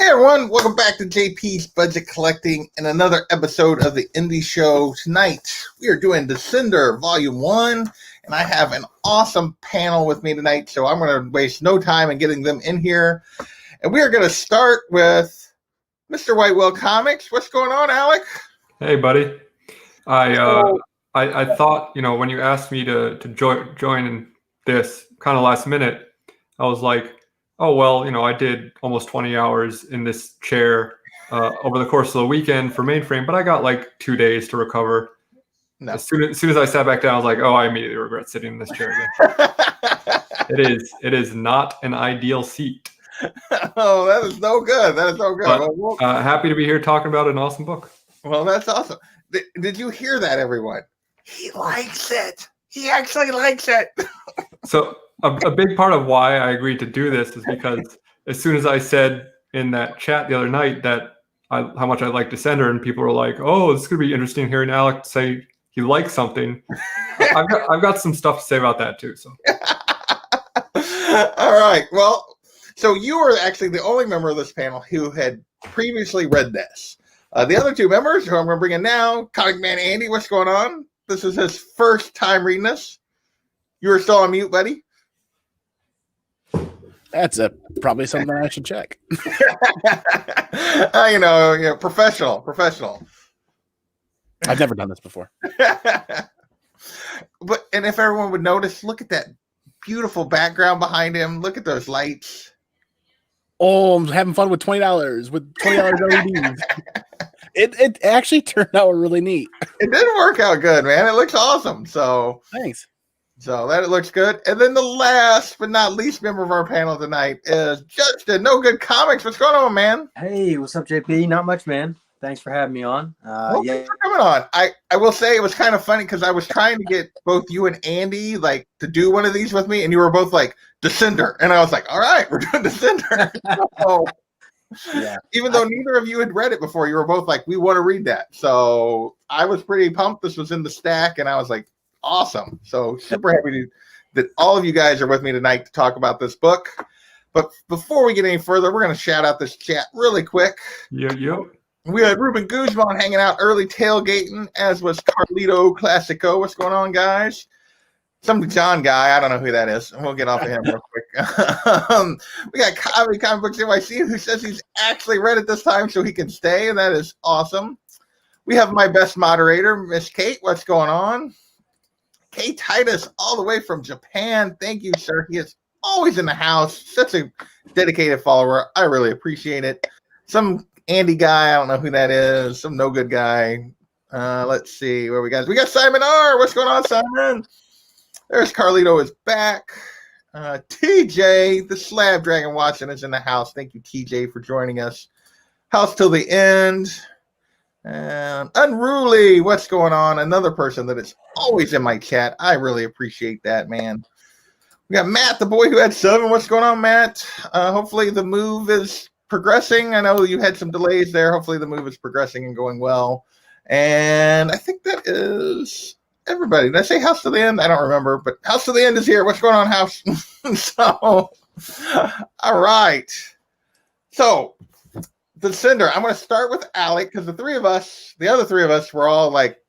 Hey everyone, welcome back to JP's Budget Collecting and another episode of the Indie Show. Tonight we are doing Descender Volume 1, and I have an awesome panel with me tonight, so I'm going to waste no time in getting them in here. And we are going to start with Mr. Whitewell Comics. What's going on, Alec? Hey, buddy. I thought, when you asked me to join in this kind of last minute, I was like, oh, well, I did almost 20 hours in this chair over the course of the weekend for Mainframe, but I got like 2 days to recover. No. As soon as I sat back down, I was like, oh, I immediately regret sitting in this chair again. It is not an ideal seat. Oh, that is no good. That is no good. But, happy to be here talking about an awesome book. Well, that's awesome. Did you hear that, everyone? He likes it. He actually likes it. So a big part of why I agreed to do this is because as soon as I said in that chat the other night that how much I like Descender, and people were like, oh, this is going to be interesting hearing Alec say he likes something. I've got some stuff to say about that too. So. All right. Well, so you were actually the only member of this panel who had previously read this. The other two members, who I'm going to bring in now, Comic Man Andy, what's going on? This is his first time reading this. You were still on mute, buddy? That's probably something I should check. Professional. I've never done this before. And if everyone would notice, look at that beautiful background behind him. Look at those lights. Oh, I'm having fun with $20 with $20 LEDs. It actually turned out really neat. It did work out good, man. It looks awesome. So thanks. So that it looks good. And then the last but not least member of our panel tonight is Justin, No Good Comics. What's going on, man? Hey, what's up, JP? Not much, man. Thanks for having me on. Thanks for coming on. I will say it was kind of funny because I was trying to get both you and Andy to do one of these with me, and you were both like Descender, and I was like, all right, we're doing Descender. So, yeah. Even though neither of you had read it before, you were both like, we want to read that. So I was pretty pumped. This was in the stack, and I was like, awesome. So super happy that all of you guys are with me tonight to talk about this book. But before we get any further, we're going to shout out this chat really quick. Yeah. We had Ruben Guzman hanging out early tailgating, as was Carlito Classico. What's going on, guys? Some John guy. I don't know who that is. We'll get off of him real quick. We got Comic Books NYC, who says he's actually read it this time so he can stay, and that is awesome. We have my best moderator, Miss Kate. What's going on? Kate Titus, all the way from Japan. Thank you, sir. He is always in the house. Such a dedicated follower. I really appreciate it. Some Andy guy, I don't know who that is. Some no good guy. Let's see where we got. We got Simon R. What's going on, Simon? There's Carlito is back. TJ, the Slab Dragon Watson, is in the house. Thank you, TJ, for joining us. House till the end. And Unruly, what's going on? Another person that is always in my chat. I really appreciate that, man. We got Matt, the boy who had 7. What's going on, Matt? Hopefully the move is progressing. I know you had some delays there. Hopefully the move is progressing and going well. And I think that is everybody. Did I say House to the End? I don't remember, but House to the End is here. What's going on, House? So, all right. So, Descender. I'm going to start with Alec because the other three of us were all like,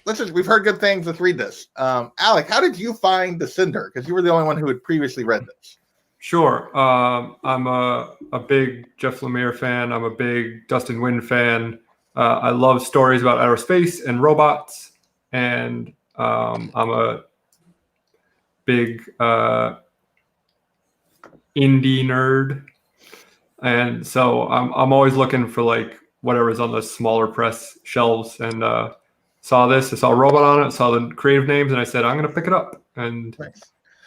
we've heard good things. Let's read this. Alec, how did you find Descender? Because you were the only one who had previously read this. Sure. I'm a big Jeff Lemire fan. I'm a big Dustin Nguyen fan. I love stories about outer space and robots. And I'm a big indie nerd. And so I'm always looking for whatever's on the smaller press shelves, and saw this. I saw a robot on it, saw the creative names, and I said, I'm going to pick it up, and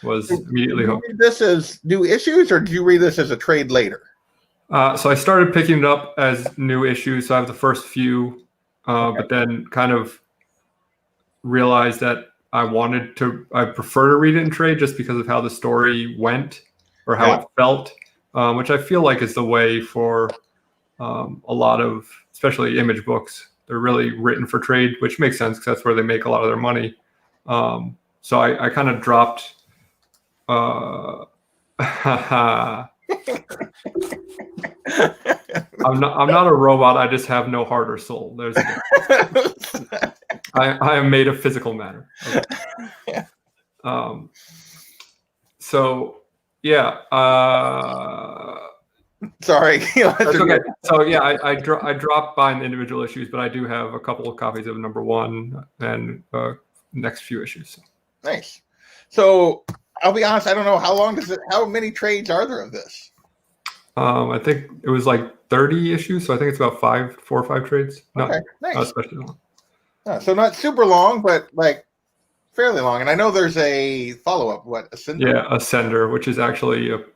was immediately hooked. Did you read this as new issues, or did you read this as a trade later? So I started picking it up as new issues. So I have the first few, but then kind of realized that I prefer to read it in trade just because of how the story went or how it felt. Which I feel like is the way for a lot of, especially image books. They're really written for trade, which makes sense because that's where they make a lot of their money. So I kind of dropped. I I'm not a robot. I just have no heart or soul. There's I am made of physical matter. Okay. So yeah. Sorry. That's okay. So yeah, I dropped buying the individual issues, but I do have a couple of copies of number 1 and next few issues. So. Nice. So I'll be honest, I don't know how many trades are there of this? I think it was like 30 issues, so I think it's about 4 or 5 trades. Okay, nice. Especially long. So not super long, but like fairly long. And I know there's a follow-up, Ascender? Yeah, Ascender, which is actually or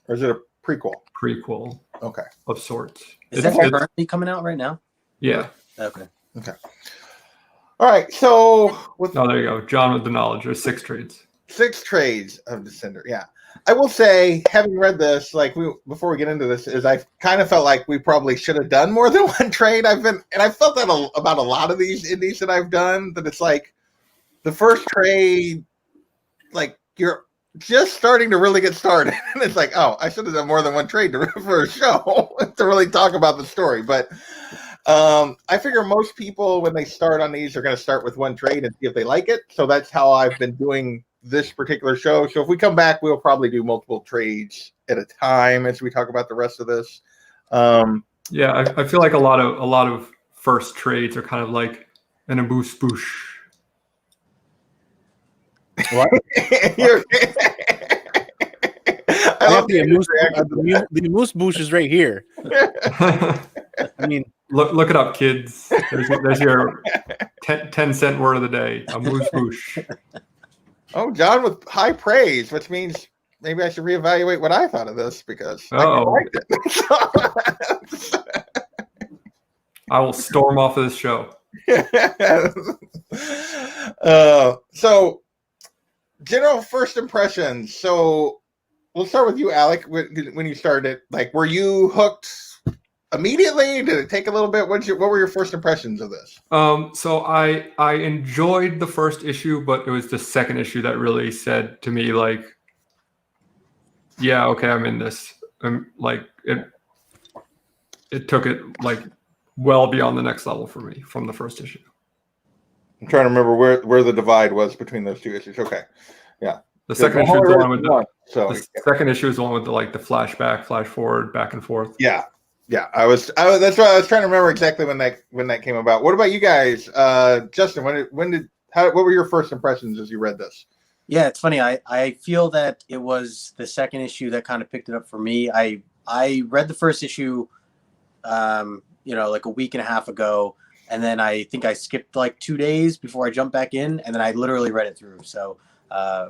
is it a prequel? Prequel. Okay. Of sorts. Is that currently coming out right now? Yeah. Okay. All right. So there you go. John with the knowledge. There's 6 trades. 6 trades of Descender. Yeah. I will say, having read this, before we get into this, is I kind of felt like we probably should have done more than 1 trade. I felt that about a lot of these indies that I've done, that it's like the first trade, like you're just starting to really get started. And it's like, oh, I should have done more than 1 trade for a show to really talk about the story. But I figure most people, when they start on these, are going to start with 1 trade and see if they like it. So that's how I've been doing this particular show. So if we come back, we'll probably do multiple trades at a time as we talk about the rest of this. Yeah, I feel like a lot of first trades are kind of like an amuse bouche. What? I love the amuse bouche is right here. I mean, look it up, kids. There's your 10-cent word of the day. Amuse bouche. Oh, John with high praise, which means maybe I should reevaluate what I thought of this, because I liked it. I will storm off of this show. So, general first impressions. So, we'll start with you, Alec. When you started, were you hooked immediately? Did it take a little bit? What were your first impressions of this? So I enjoyed the first issue, but it was the second issue that really said to me, like, yeah, okay, I'm in this. It took it well beyond the next level for me from the first issue. I'm trying to remember where the divide was between those 2 issues. Okay, yeah. The second issue is the one with second issue is the one with the flashback, flash forward, back and forth. Yeah. Yeah, that's why I was trying to remember exactly when that came about. What about you guys, Justin? What were your first impressions as you read this? Yeah, it's funny. I feel that it was the second issue that kind of picked it up for me. I read the first issue, like a week and a half ago, and then I think I skipped 2 days before I jumped back in, and then I literally read it through. So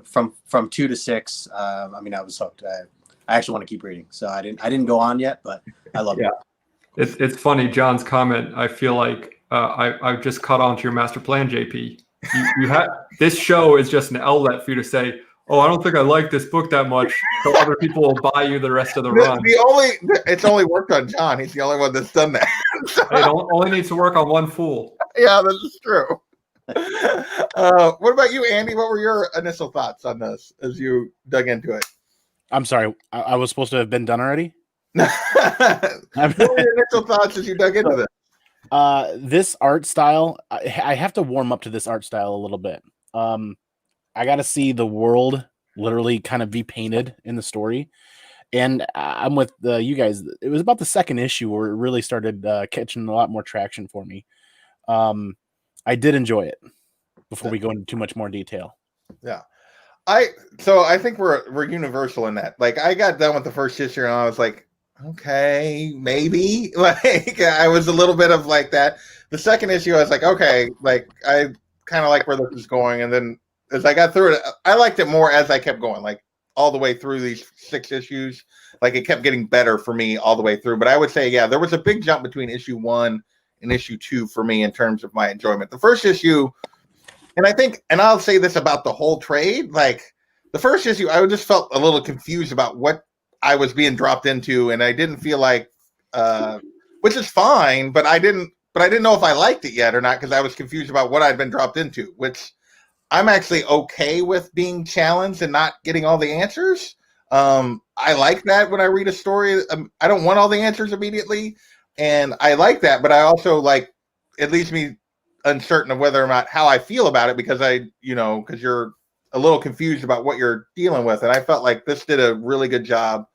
from 2 to 6, I was hooked. I actually want to keep reading, so I didn't go on yet, but I love it. It's funny, John's comment. I feel like I've just caught on to your master plan, JP. You had this show is just an outlet for you to say, "Oh, I don't think I like this book that much," so other people will buy you the rest of the run. It's only worked on John. He's the only one that's done that. It only needs to work on 1 fool. Yeah, this is true. What about you, Andy? What were your initial thoughts on this as you dug into it? I'm sorry, I was supposed to have been done already. What were your initial thoughts as you dug into this? This art style, I have to warm up to this art style a little bit. I got to see the world literally kind of be painted in the story. And I'm with you guys. It was about the second issue where it really started catching a lot more traction for me. I did enjoy it before we go into too much more detail. Yeah. I think we're universal in that. I got done with the first issue and I was like, okay, maybe. I was a little bit of that. The second issue, I was like, okay, I kind of like where this is going. And then as I got through it, I liked it more as I kept going, all the way through these 6 issues. It kept getting better for me all the way through. But I would say, yeah, there was a big jump between issue 1 and issue 2 for me in terms of my enjoyment. The first issue, and I think, and I'll say this about the whole trade, the first issue, I just felt a little confused about what I was being dropped into, and I didn't feel which is fine, but I didn't know if I liked it yet or not, because I was confused about what I'd been dropped into, which I'm actually okay with being challenged and not getting all the answers. I like that when I read a story. I don't want all the answers immediately, and I like that, but I also like it leaves me uncertain of whether or not how I feel about it because because you're a little confused about what you're dealing with, and I felt like this did a really good job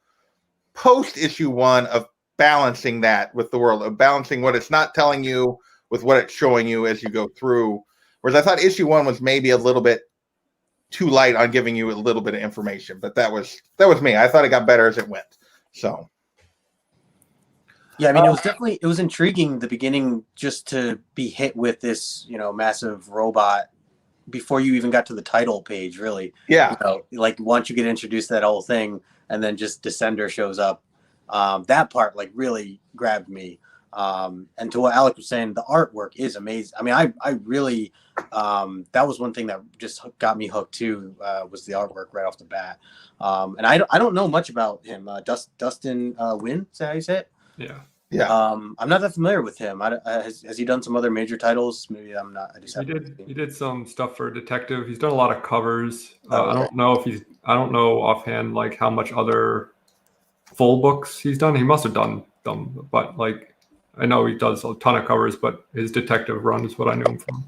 post issue 1 of balancing that with the world, of balancing what it's not telling you with what it's showing you as you go through. Whereas I thought issue 1 was maybe a little bit too light on giving you a little bit of information, but that was me. I thought it got better as it went. So yeah, I mean, it was intriguing the beginning just to be hit with this, massive robot before you even got to the title page, really. yeah, Like once you get introduced to that whole thing and then just Descender shows up, that part like really grabbed me. And to what Alec was saying, the artwork is amazing. I mean, I really, that was one thing that just got me hooked too, was the artwork right off the bat. And I don't know much about him. Dustin Nguyen, is that how you say it? Yeah. yeah. I'm not that familiar with him. Has he done some other major titles? Maybe I'm not. I just He did some stuff for Detective. He's done a lot of covers. Oh, I don't know offhand like how much other full books he's done. He must have done them, but like I know he does a ton of covers. But his Detective run is what I knew him from.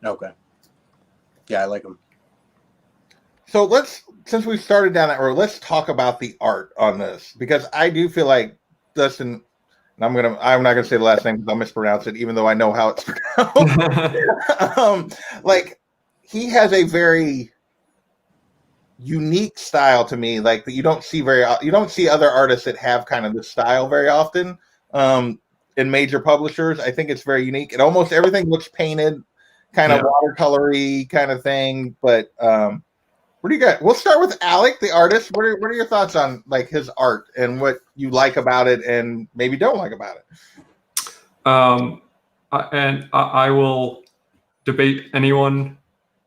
Okay. Yeah, I like him. So since we started down that road, let's talk about the art on this because I do feel like Dustin. I'm not gonna say the last name because I'll mispronounce it, even though I know how it's pronounced. Like he has a very unique style to me, like that you don't see other artists that have kind of this style very often. In major publishers, I think it's very unique. And almost everything looks painted, kind of watercolory kind of thing. But what do you got? We'll start with Alec, the artist. What are your thoughts on like his art and what you like about it and maybe don't like about it? I will debate anyone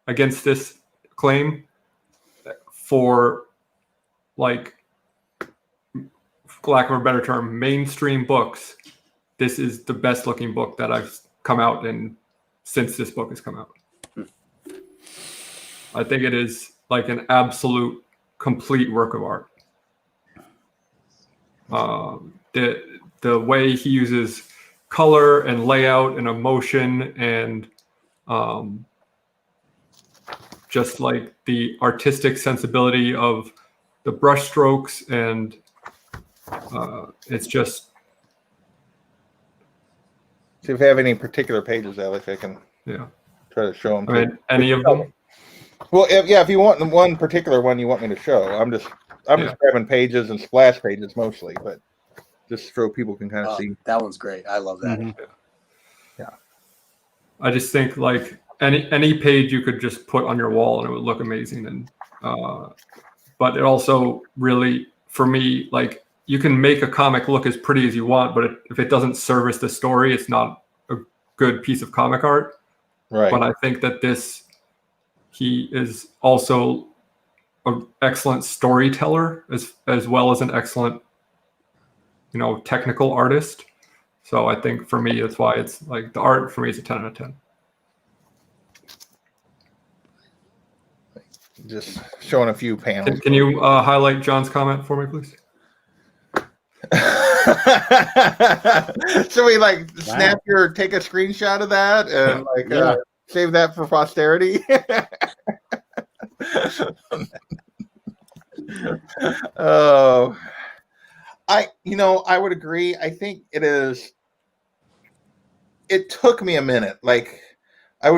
against this claim. For like, for lack of a better term, mainstream books, this is the best looking book that I've come out in since this book has come out. I think it is like an absolute complete work of art. The way he uses color and layout and emotion and just like the artistic sensibility of the brush strokes and it's just. See if you have any particular pages, Alec, I can try to show them. I mean, any of them. Well, if you want one particular one you want me to show, I'm just grabbing pages and splash pages mostly, but just so people can kind of see. That one's great. I love that. Mhm. Yeah. I just think like any page you could just put on your wall and it would look amazing. And but it also really, for me, like you can make a comic look as pretty as you want, but if it doesn't service the story, it's not a good piece of comic art. Right. But I think that he is also an excellent storyteller as well as an excellent, technical artist. So I think for me, that's why it's like the art for me is a 10 out of 10. Just showing a few panels. Can you highlight John's comment for me, please? So we take a screenshot of that and save that for posterity. Oh, I would agree. I think it is. It took me a minute. Like I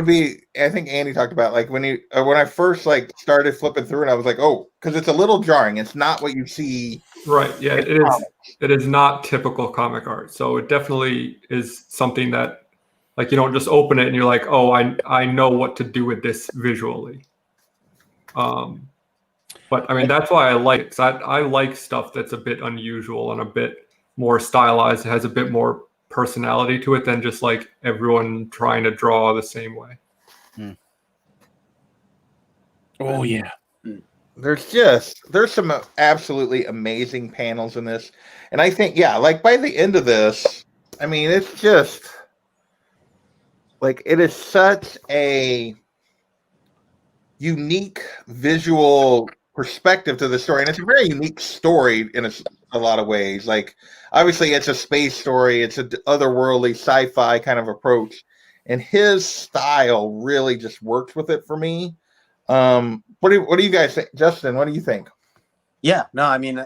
think Andy talked about like when I first like started flipping through and I was like, oh, because it's a little jarring. It's not what you see. Right. Yeah, it is. It is not typical comic art. So it definitely is something that like you don't just open it and you're like, oh, I know what to do with this visually. But I mean that's why I like it. 'Cause I like stuff that's a bit unusual and a bit more stylized. It has a bit more personality to it than just like everyone trying to draw the same way. Oh yeah. There's some absolutely amazing panels in this. And I think, like by the end of this, I mean, it's just like, it is such a unique visual perspective to the story. And it's a very unique story a lot of ways. Like, obviously, it's a space story, it's an otherworldly sci-fi kind of approach, and his style really just works with it for me. What do you guys think, Justin? What do you think? Yeah, no, I mean,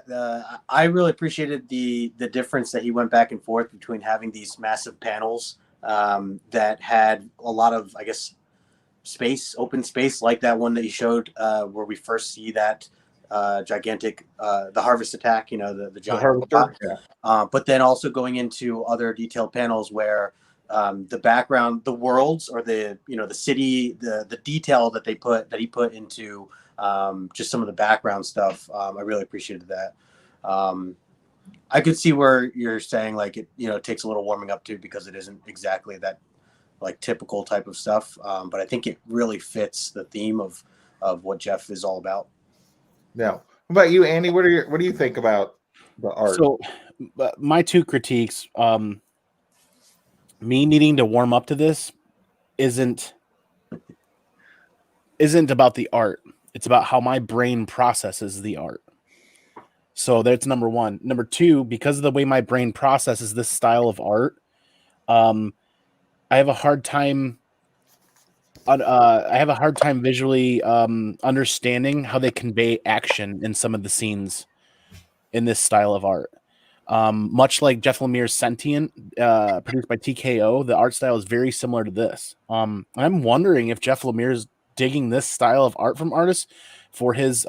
I really appreciated the difference that he went back and forth between having these massive panels that had a lot of, I guess, open space, like that one that he showed where we first see that gigantic, the harvest attack, the giant Harvester? but then also going into other detailed panels where the background, the worlds, or the city, the detail that he put into just some of the background stuff. I really appreciated that. I could see where you're saying like it takes a little warming up to, because it isn't exactly that like typical type of stuff. But I think it really fits the theme of what Jeff is all about. Yeah. What about you, Andy? What do you think about the art? So my two critiques, me needing to warm up to this isn't about the art. It's about how my brain processes the art. So that's number one. Number two, because of the way my brain processes this style of art, I have a hard time visually understanding how they convey action in some of the scenes in this style of art. Much like Jeff Lemire's Sentient, produced by TKO, the art style is very similar to this. I'm wondering if Jeff Lemire is digging this style of art from artists for his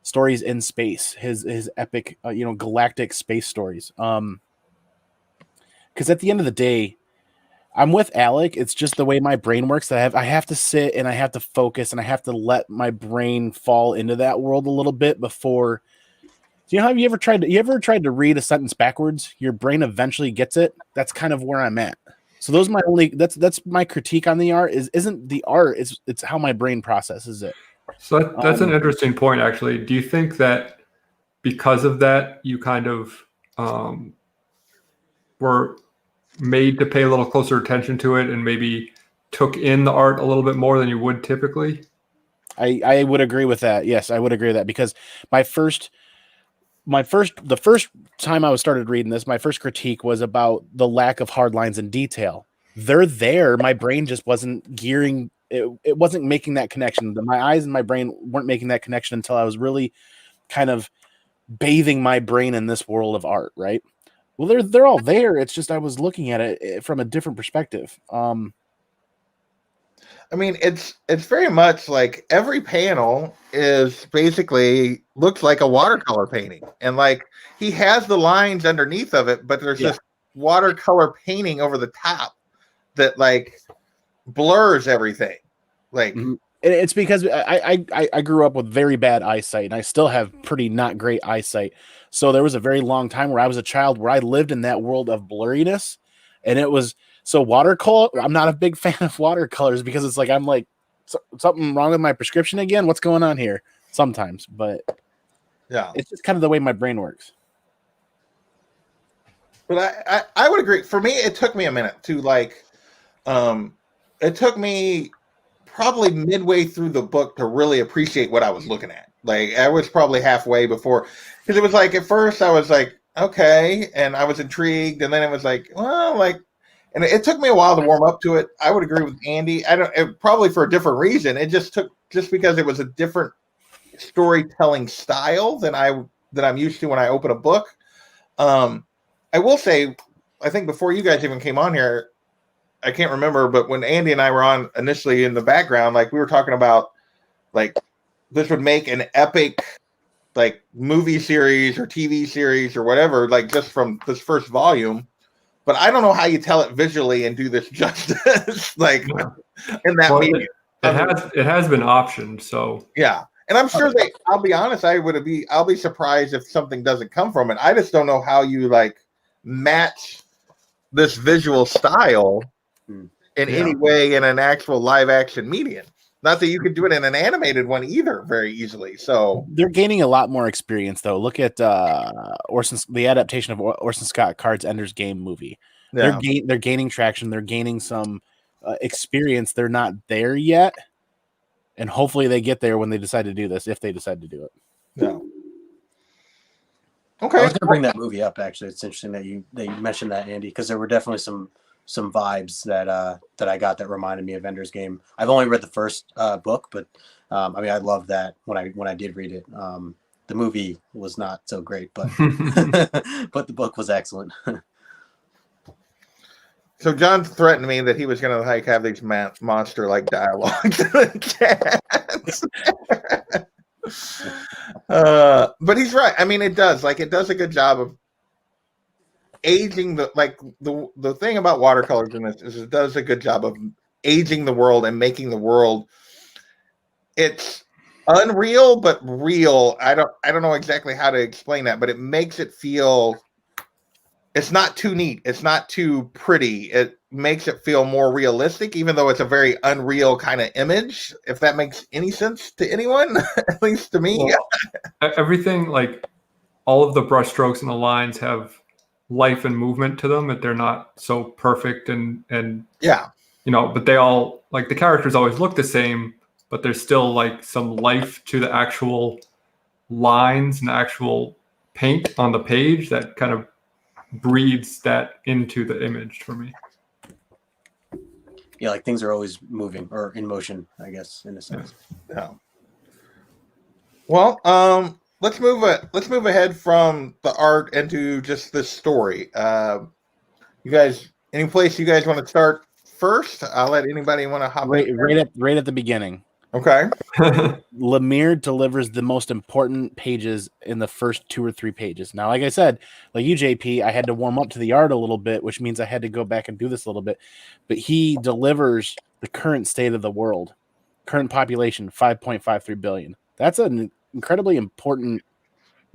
stories in space, his epic, galactic space stories. Because at the end of the day, I'm with Alec. It's just the way my brain works that I have to sit and I have to focus and I have to let my brain fall into that world a little bit before. Have you ever tried to read a sentence backwards? Your brain eventually gets it. That's kind of where I'm at. So that's my critique on the art isn't the art, it's how my brain processes it. So that's an interesting point, actually. Do you think that because of that, you kind of were made to pay a little closer attention to it and maybe took in the art a little bit more than you would typically? I would agree with that. Yes, I would agree with that, because the first time I started reading this, my first critique was about the lack of hard lines and detail. They're there. My brain just wasn't gearing. It wasn't making that connection. My eyes and my brain weren't making that connection until I was really kind of bathing my brain in this world of art, right? Well, they're all there. It's just I was looking at it from a different perspective. I mean, it's very much like every panel is basically looks like a watercolor painting, and like he has the lines underneath of it, but there's this watercolor painting over the top that like blurs everything. Like it's because I grew up with very bad eyesight, and I still have pretty not great eyesight. So there was a very long time where I was a child where I lived in that world of blurriness, and it was so watercolor. I'm not a big fan of watercolors because it's like I'm like something wrong with my prescription again. What's going on here? Sometimes, but yeah, it's just kind of the way my brain works. But I would agree. For me, it took me a minute to like. It took me probably midway through the book to really appreciate what I was looking at. Like I was probably halfway before, because it was like at first I was like, okay, and I was intrigued, and then it was like, well, like, and it took me a while to warm up to it. I would agree with Andy. Probably for a different reason. It just because it was a different storytelling style than I'm used to when I open a book. I will say, I think before you guys even came on here, I can't remember, but when Andy and I were on initially in the background, like we were talking about, like this would make an epic, like movie series or TV series or whatever, like just from this first volume. But I don't know how you tell it visually and do this justice, like in that medium. It has been optioned, so yeah. And I'm sure I'll be honest, I'll be surprised if something doesn't come from it. I just don't know how you like match this visual style in any way in an actual live action medium. Not that you could do it in an animated one either very easily. So they're gaining a lot more experience, though. Look at the adaptation of Orson Scott Card's Ender's Game movie. Yeah. They're gaining traction. They're gaining some experience. They're not there yet, and hopefully they get there when they decide to do this. If they decide to do it, yeah. Okay. I was going to bring that movie up. Actually, it's interesting that you mentioned that, Andy, because there were definitely some vibes that I got that reminded me of Ender's Game. I've only read the first book, but I mean, I loved that when I did read it. The movie was not so great, but but the book was excellent. So John threatened me that he was going to like have these monster like dialogue to the cats. But he's right. I mean, it does a good job of aging the thing about watercolors in this is it does a good job of aging the world and making the world. It's unreal but real. I don't know exactly how to explain that, but it makes it feel. It's not too neat. It's not too pretty. It makes it feel more realistic, even though it's a very unreal kind of image. If that makes any sense to anyone, at least to me. Well, everything, like all of the brushstrokes and the lines have life and movement to them, but they're not so perfect and yeah, but they all, like, the characters always look the same, but there's still like some life to the actual lines and actual paint on the page that kind of breathes that into the image for me. Yeah, like things are always moving or in motion, I guess, in a sense. Yeah. Well, let's move ahead from the art into just this story. You guys, any place you guys want to start first? I'll let anybody want to hop in. Right at the beginning. Okay. Lemire delivers the most important pages in the first 2 or 3 pages. Now, like I said, like you, JP, I had to warm up to the art a little bit, which means I had to go back and do this a little bit. But he delivers the current state of the world. Current population, 5.53 billion. That's an incredibly important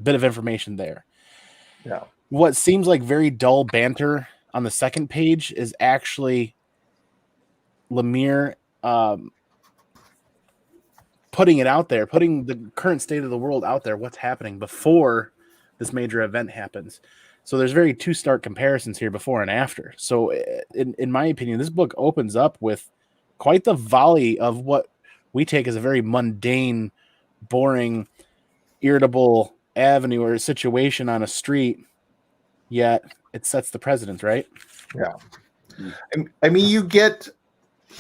bit of information there. Yeah. What seems like very dull banter on the second page is actually Lemire putting it out there, putting the current state of the world out there, what's happening before this major event happens. So there's very 2 stark comparisons here, before and after. So in my opinion, this book opens up with quite the volley of what we take as a very mundane, boring, irritable avenue or situation on a street, yet it sets the precedent, right? Yeah. I mean, you get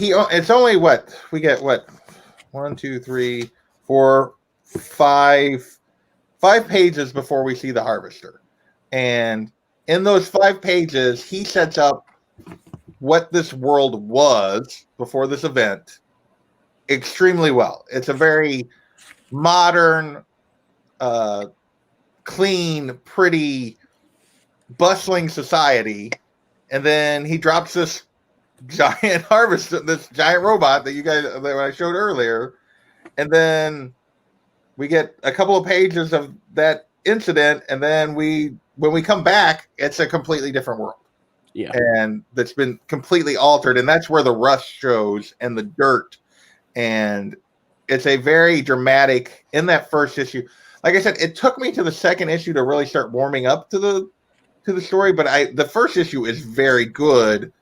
it's only what we get 1, 2, 3, 4, 5 pages before we see the harvester. And in those 5 pages, he sets up what this world was before this event extremely well. It's a very modern, clean, pretty, bustling society. And then he drops this giant harvester, this giant robot that I showed earlier, and then we get a couple of pages of that incident, and then when we come back, it's a completely different world. Yeah, and that's been completely altered, and that's where the rust shows and the dirt, and it's a very dramatic in that first issue. Like I said, it took me to the second issue to really start warming up to the story, but the first issue is very good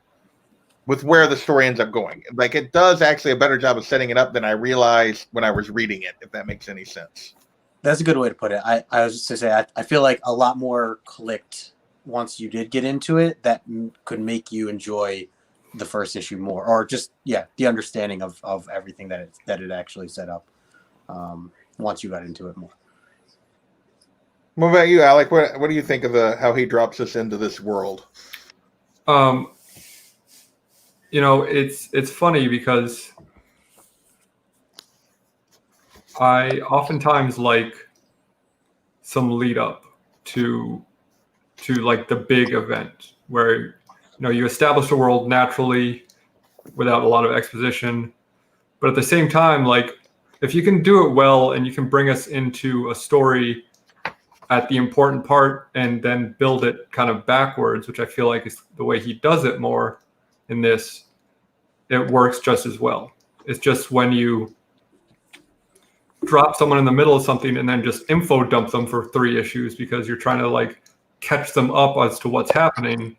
with where the story ends up going. Like, it does actually a better job of setting it up than I realized when I was reading it, if that makes any sense. That's a good way to put it. I was just to say, I feel like a lot more clicked once you did get into it that could make you enjoy the first issue more, or just, the understanding of everything that it actually set up once you got into it more. What about you, Alec? What do you think of how he drops us into this world? It's funny because I oftentimes like some lead up to like the big event where you establish the world naturally without a lot of exposition, but at the same time, like, if you can do it well and you can bring us into a story at the important part and then build it kind of backwards, which I feel like is the way he does it more in this, it works just as well. It's just when you drop someone in the middle of something and then just info dump them for 3 issues because you're trying to like catch them up as to what's happening,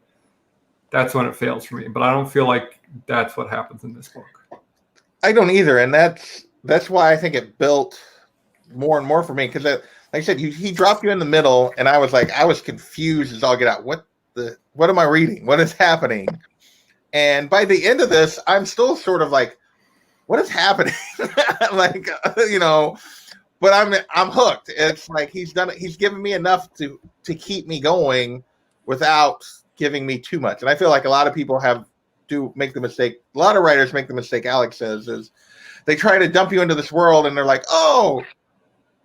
that's when it fails for me. But I don't feel like that's what happens in this book. I don't either, and that's why I think it built more and more for me, because like I said, he dropped you in the middle, and I was confused as all get out. What am I reading? What is happening? And by the end of this, I'm still sort of like, what is happening? Like, but I'm hooked. It's like he's done it. He's given me enough to keep me going without giving me too much. And I feel like a lot of people make the mistake. A lot of writers make the mistake Alex says is they try to dump you into this world and they're like, oh,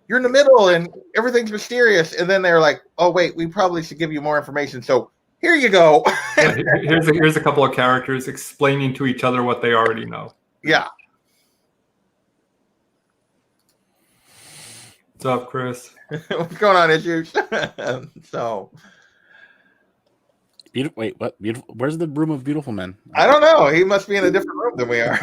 you're in the middle and everything's mysterious. And then they're like, oh, wait, we probably should give you more information. So here you go. Here's a couple of characters explaining to each other what they already know. Yeah. What's up, Chris? What's going on, Issues? So Wait, what? Beautiful. Where's the room of beautiful men? I don't know. He must be in a different room than we are.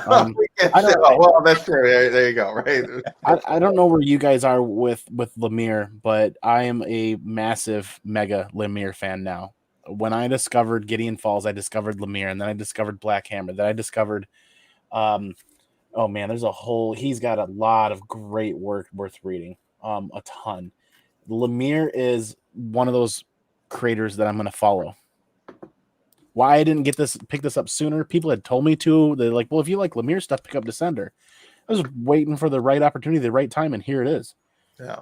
Well, that's true. There you go. Right. I don't know where you guys are with Lemire, but I am a massive mega Lemire fan now. When I discovered Gideon Falls, I discovered Lemire, and then I discovered Black Hammer. Then I discovered, oh man, he's got a lot of great work worth reading. A ton. Lemire is one of those creators that I'm going to follow. Why I didn't pick this up sooner? People had told me to. They're like, well, if you like Lemire stuff, pick up Descender. I was waiting for the right opportunity, the right time, and here it is. Yeah,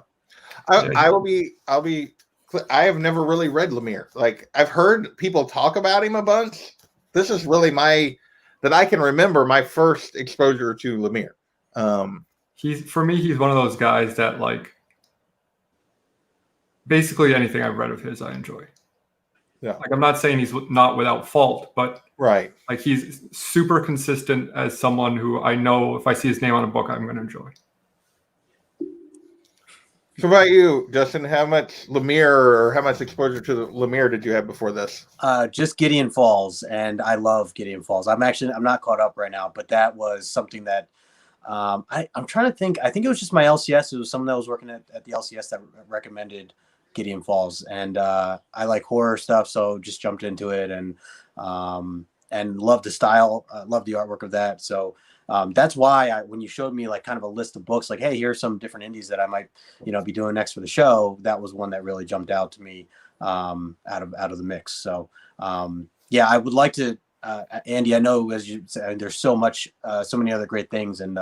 I have never really read Lemire. Like I've heard people talk about him a bunch. This is really that I can remember my first exposure to Lemire. He's one of those guys that like basically anything I've read of his, I enjoy. Yeah. Like I'm not saying he's not without fault, but right. Like he's super consistent as someone who I know if I see his name on a book, I'm going to enjoy. So about you, Justin, how much Lemire or how much exposure to Lemire did you have before this? Just Gideon Falls, and I love Gideon Falls. I'm not caught up right now, but that was something that I'm trying to think. I think it was just my LCS. It was someone that was working at the LCS that recommended Gideon Falls, and I like horror stuff, so just jumped into it and loved the style, loved the artwork of that. So that's why when you showed me like kind of a list of books, like, hey, here's some different indies that I might, be doing next for the show. That was one that really jumped out to me out of the mix. So yeah, I would like to, Andy, I know as you said, there's so many other great things, and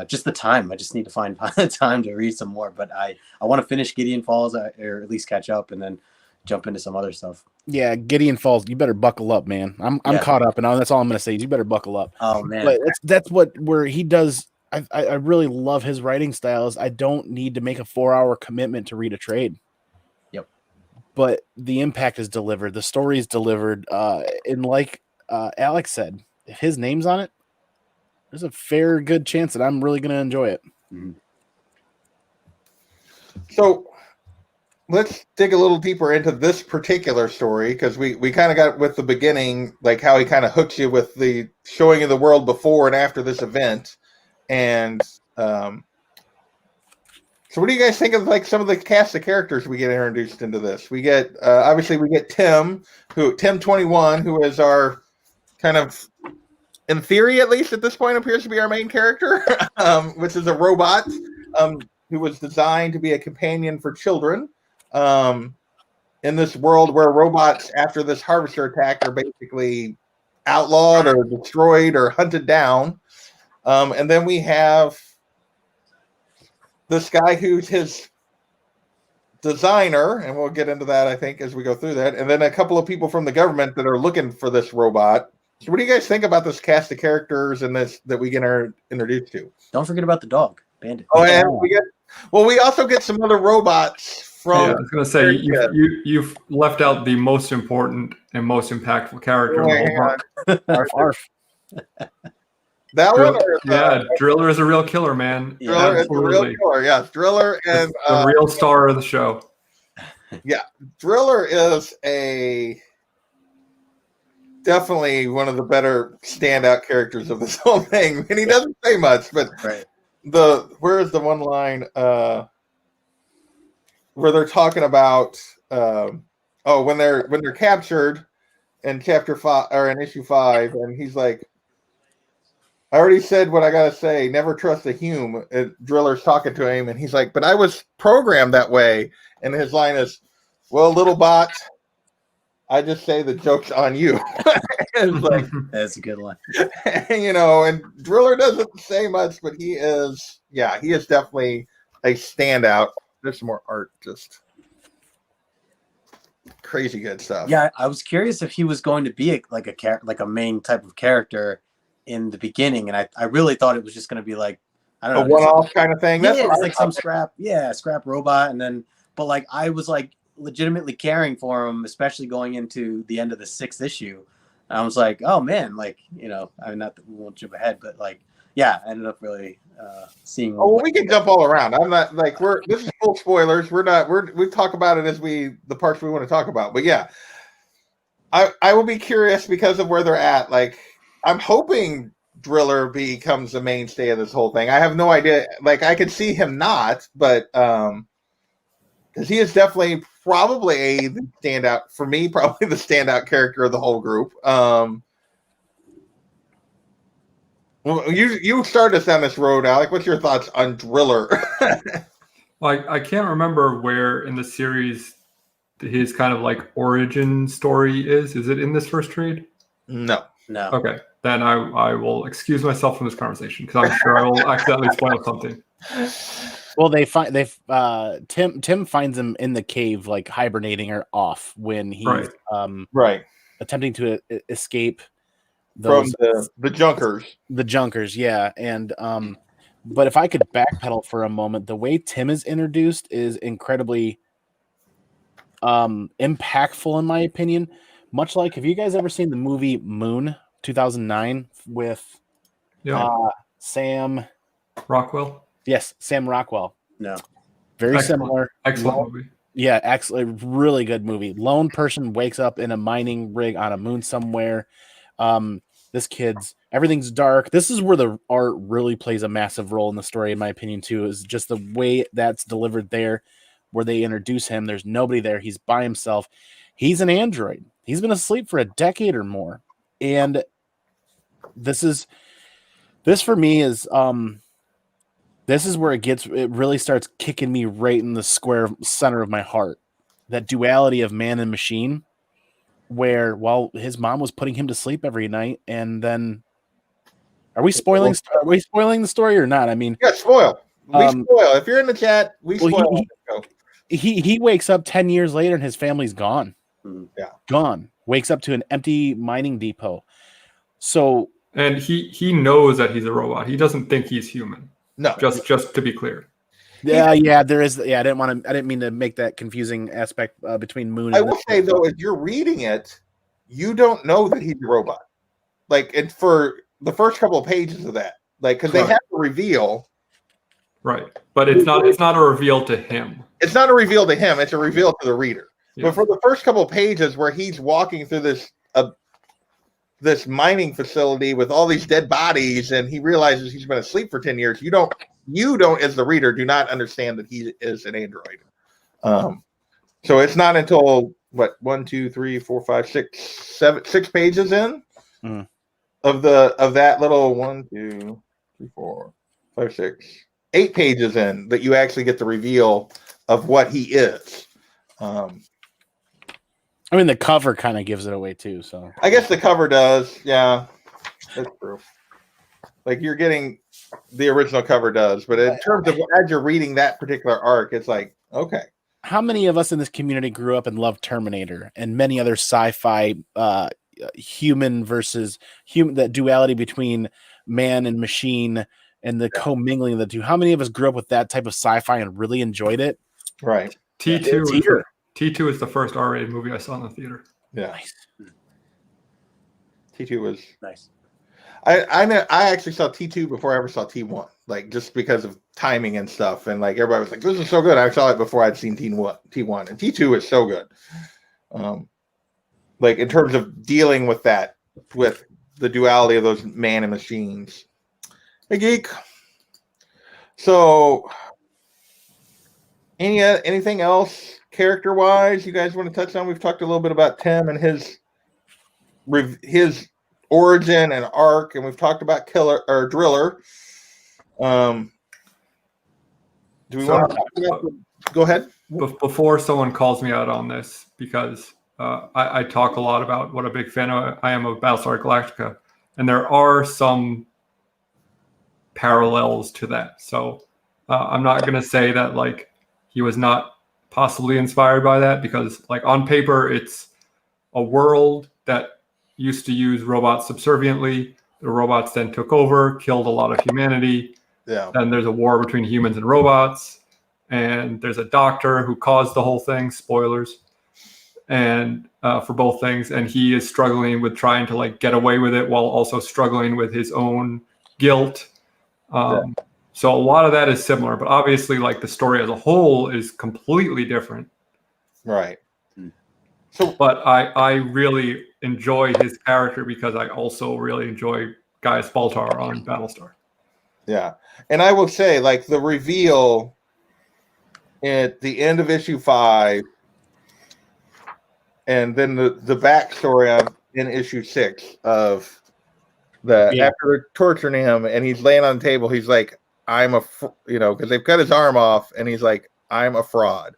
just the time. I just need to find the time to read some more. But I want to finish Gideon Falls, or at least catch up, and then jump into some other stuff. Yeah, Gideon Falls. You better buckle up, man. I'm caught up, and that's all I'm going to say. You better buckle up. Oh man, but that's where he does. I really love his writing styles. I don't need to make a 4-hour commitment to read a trade. Yep. But the impact is delivered. The story is delivered. And like Alex said, if his name's on it, there's a fair good chance that I'm really going to enjoy it. Mm-hmm. So let's dig a little deeper into this particular story, because we kind of got with the beginning, like how he kind of hooks you with the showing you the world before and after this event. And so what do you guys think of like some of the cast of characters we get introduced into this? We get obviously we get Tim 21, who is our kind of, in theory at least at this point, appears to be our main character, which is a robot who was designed to be a companion for children. In this world where robots, after this harvester attack, are basically outlawed or destroyed or hunted down. And then we have this guy who's his designer, and we'll get into that, I think, as we go through that. And then a couple of people from the government that are looking for this robot. So what do you guys think about this cast of characters and this that we get introduced to? Don't forget about the dog, Bandit. Oh, and we also get some other robots from. Yeah, I was going to say you've left out the most important and most impactful character. Arf, arf. That one? Yeah, Driller is a real killer, man. Driller is a real killer, yes. Driller and the real star of the show. Yeah, Driller is definitely one of the better standout characters of this whole thing. And he doesn't say much, but right. Where is the one line where they're talking about when they're captured in chapter 5 or in issue 5, and he's like, I already said what I gotta say. Never trust a Hume. Driller's talking to him, and he's like, "But I was programmed that way." And his line is, "Well, little bot, I just say the joke's on you." It's like, That's a good one. and Driller doesn't say much, but he is definitely a standout. There's some more art, just crazy good stuff. Yeah, I was curious if he was going to be like a main type of character in the beginning, and I really thought it was just going to be like, I don't A know, one-off kind of thing. Yeah, That's what it's I like thought. some scrap robot, and then but like I was like legitimately caring for him, especially going into the end of the 6th issue. And I was like, oh man, like I mean, not that we won't jump ahead, but like yeah, I ended up really seeing. Oh, well, we can jump all around. I'm not like this is full spoilers. We talk about it as the parts we want to talk about. But yeah, I will be curious because of where they're at. Like, I'm hoping Driller becomes the mainstay of this whole thing. I have no idea. Like, I could see him not, but because he is definitely probably a standout for me, probably the standout character of the whole group. Well, you started us down this road, Alec. What's your thoughts on Driller? Like, I can't remember where in the series his kind of like origin story is. Is it in this first trade? No. Okay, then I will excuse myself from this conversation because I'm sure I will accidentally spoil something. Well, Tim finds him in the cave, like hibernating or off when he's right attempting to escape from the Junkers. The Junkers, yeah. And but if I could backpedal for a moment, the way Tim is introduced is incredibly impactful in my opinion. Much like, have you guys ever seen the movie Moon 2009 with Sam Rockwell? Yes, Sam Rockwell. No. Very Excellent. similar. Excellent movie. Yeah, excellent. Really good movie. Lone person wakes up in a mining rig on a moon somewhere. This kid's everything's dark. This is where the art really plays a massive role in the story, in my opinion, too, is just the way that's delivered there, where they introduce him. There's nobody there. He's by himself. He's an android. He's been asleep for a decade or more. And this for me is this is where it really starts kicking me right in the square center of my heart. That duality of man and machine, where his mom was putting him to sleep every night, and then are we spoiling the story or not? I mean, yeah, spoil. We spoil. If you're in the chat, we spoil. He wakes up 10 years later and his family's gone. Yeah, gone. Wakes up to an empty mining depot. So, and he knows that he's a robot. He doesn't think he's human. No, just to be clear. Yeah, there is. Yeah, I didn't mean to make that confusing aspect between Moon. I will say though, if you're reading it, you don't know that he's a robot. Like, it's for the first couple of pages of that, like, because they have to reveal. Right, but it's not a reveal to him. It's not a reveal to him. It's a reveal to the reader. Yeah. But for the first couple of pages where he's walking through this mining facility with all these dead bodies, and he realizes he's been asleep for 10 years, you don't as the reader do not understand that he is an android. So it's not until 1, 2, 3, 4, 5, 6, 7, 6 pages in of that little 1, 2, 3, 4, 5, 6, 8 pages in that you actually get the reveal of what he is. I mean, the cover kind of gives it away too. So I guess the cover does. Yeah, that's true. Like, you're getting the original cover does, but in terms of as you're reading that particular arc, it's like, okay. How many of us in this community grew up and loved Terminator and many other sci-fi human versus human, that duality between man and machine and the commingling of the two? How many of us grew up with that type of sci-fi and really enjoyed it? Right. T2 is the first R-rated movie I saw in the theater. Yeah. Nice. T2 was nice. I actually saw T2 before I ever saw T1, like, just because of timing and stuff, and like everybody was like, "This is so good." I saw it before I'd seen T1, and T2 is so good. Like, in terms of dealing with that, with the duality of those man and machines. Hey, geek. So, anything else character-wise you guys want to touch on? We've talked a little bit about Tim and his origin and arc, and we've talked about Killer or Driller. Do we So- want to talk about go ahead? Before someone calls me out on this, because I talk a lot about what a big fan I am of Battlestar Galactica, and there are some parallels to that. So I'm not going to say that like he was not possibly inspired by that, because like on paper it's a world that used to use robots subserviently. The robots then took over, killed a lot of humanity. Yeah. And there's a war between humans and robots. And there's a doctor who caused the whole thing. Spoilers. And for both things, and he is struggling with trying to like get away with it while also struggling with his own guilt. So a lot of that is similar, but obviously, like the story as a whole is completely different. Right. But I really enjoy his character because I also really enjoy Gaius Baltar on Battlestar. Yeah. And I will say, like, the reveal at the end of issue 5, and then the backstory of in issue 6 of the after they're torturing him and he's laying on the table, he's like, I'm a, because they've cut his arm off, and he's like, I'm a fraud.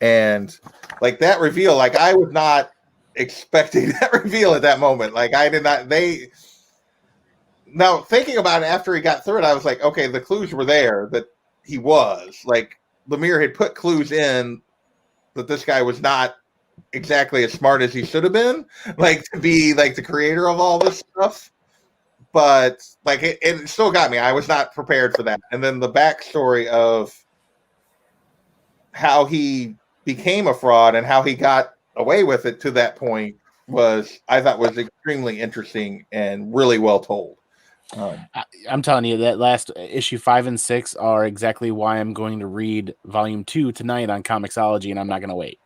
And like that reveal, like I was not expecting that reveal at that moment. Like I did not, now thinking about it after he got through it, I was like, okay, the clues were there that he was like, Lemire had put clues in that this guy was not exactly as smart as he should have been, like to be like the creator of all this stuff. But like it still got me. I was not prepared for that. And then the backstory of how he became a fraud and how he got away with it to that point I thought was extremely interesting and really well told. I'm telling you that last issue 5 and 6 are exactly why I'm going to read volume 2 tonight on Comixology, and I'm not going to wait.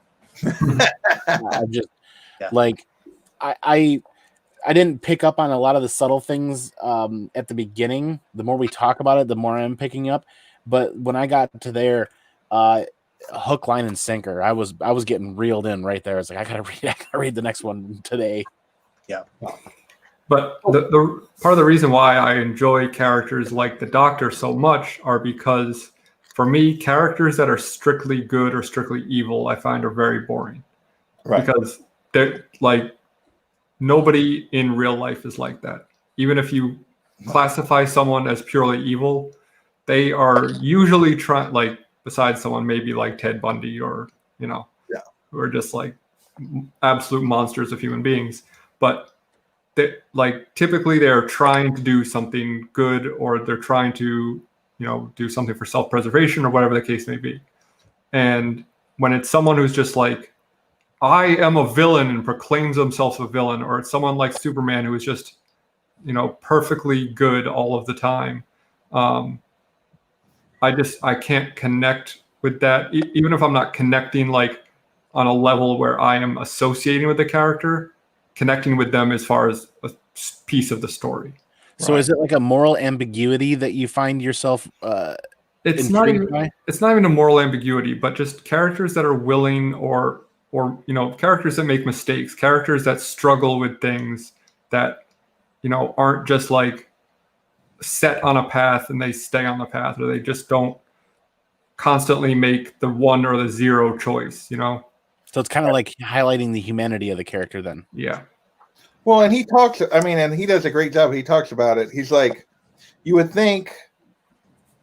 I just like I didn't pick up on a lot of the subtle things at the beginning. The more we talk about it, the more I'm picking up. But when I got to there, hook, line, and sinker, I was getting reeled in right there. I was like, I gotta read the next one today. Yeah. But the part of the reason why I enjoy characters like the Doctor so much are because, for me, characters that are strictly good or strictly evil, I find are very boring. Right. Because they're like, nobody in real life is like that. Even if you classify someone as purely evil, they are usually like, besides someone maybe like Ted Bundy or, who are just like absolute monsters of human beings. But they, like, typically they're trying to do something good, or they're trying to, do something for self-preservation or whatever the case may be. And when it's someone who's just like, I am a villain and proclaims themselves a villain, or it's someone like Superman who is just, perfectly good all of the time. I can't connect with that. Even if I'm not connecting like on a level where I am associating with the character, connecting with them as far as a piece of the story. So is it like a moral ambiguity that you find yourself It's not intrigued by? It's not even a moral ambiguity, but just characters that are willing or characters that make mistakes, characters that struggle with things that, aren't just like set on a path and they stay on the path, or they just don't constantly make the 1 or the 0 choice, So it's kind of like highlighting the humanity of the character then. Yeah. Well, and he talks, and he does a great job. He talks about it. He's like, you would think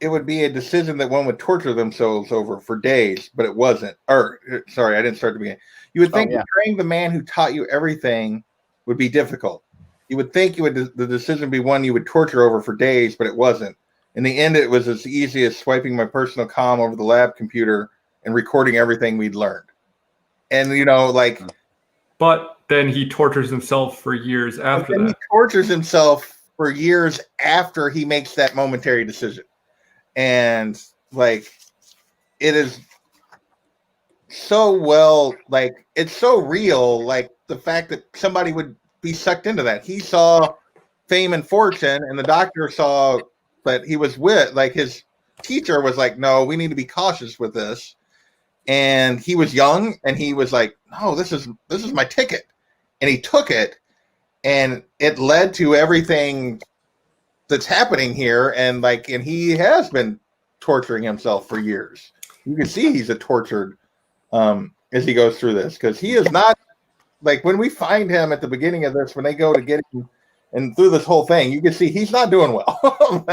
it would be a decision that one would torture themselves over for days, but it wasn't. Or, sorry, I didn't start at the beginning. You would think betraying the man who taught you everything would be difficult. You would think the decision would be one you would torture over for days, but it wasn't. In the end, it was as easy as swiping my personal comm over the lab computer and recording everything we'd learned. And, But then he tortures himself for years after that. He tortures himself for years after he makes that momentary decision. And, like, it is so well, like, it's so real, like, the fact that somebody would be sucked into that. He saw fame and fortune, and the Doctor saw that he was with, like, his teacher was like, no, we need to be cautious with this. And he was young, and he was like, no, this is my ticket. And he took it, and it led to everything that's happening here. And he has been torturing himself for years. You can see he's a tortured as he goes through this, because he is not like, when we find him at the beginning of this, when they go to get him and through this whole thing, you can see he's not doing well.